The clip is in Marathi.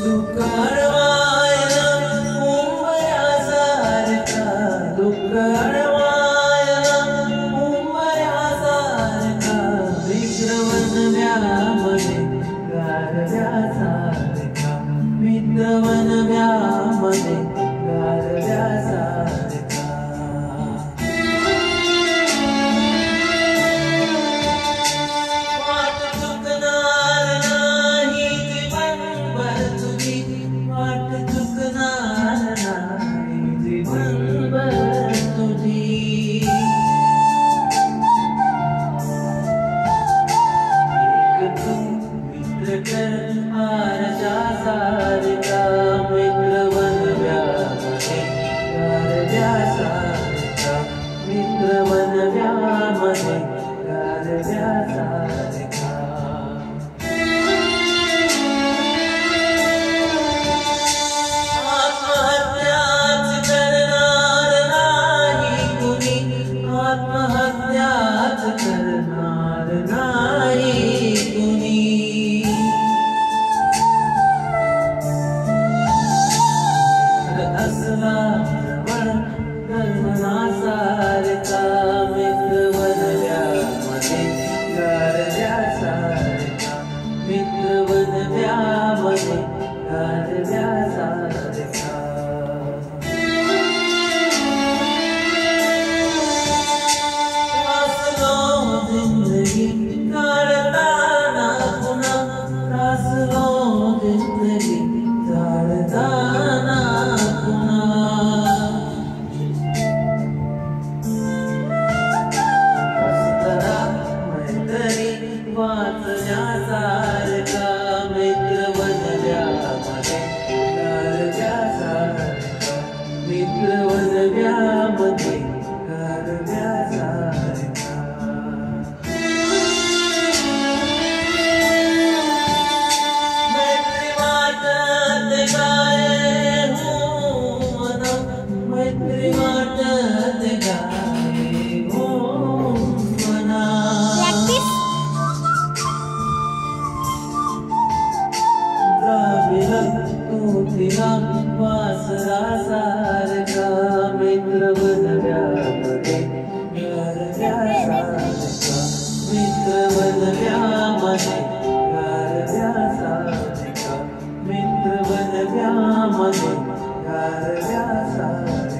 दुःख अडवायला मुंबयासारखा, दुःख अडवायला मुंबयासारखा, मित्रवनव्यामध्ये गारव्यासारखा, मित्रवनव्यामध्ये गारव्यासारखा. वाट चुकणार नाही जीवनभर तुझी, वाट चुकणार नाही जीवनभर तुझी. एक तू मित्र कर आरशासारखा, मित्रवनव्यामध्ये गारव्यासारखा, मित्रवनव्यामध्ये गारव्यासारखा. आत्महत्याच करणार नाही कुणी, आत्महत्याच करणार नाही कुणी. असला जवळ कर्मणासारखा, मित्रवनव्यामध्ये गारव्यासारखा, मित्रवनव्यामध्ये गारव्यासारखा. त्रासलो जिंदगी काढताना पुन्हा, त्रासलो जिंदगी काढताना पुन्हा. मैत्री वाचण्यासारखा, मित्रवनव्यामध्ये गारव्यासारखा, मित्रवनव्यामध्ये गारव्यासारखा. मैत्री वाटत गाये हो मना, मैत्री वाटत गाये हो मना. तू तिला वासरासारखा, मित्रवनव्यामध्ये गारव्यासारखा, मित्रवनव्यामध्ये गारव्यासारखा, मित्रवनव्यामध्ये गारव्यासारखा.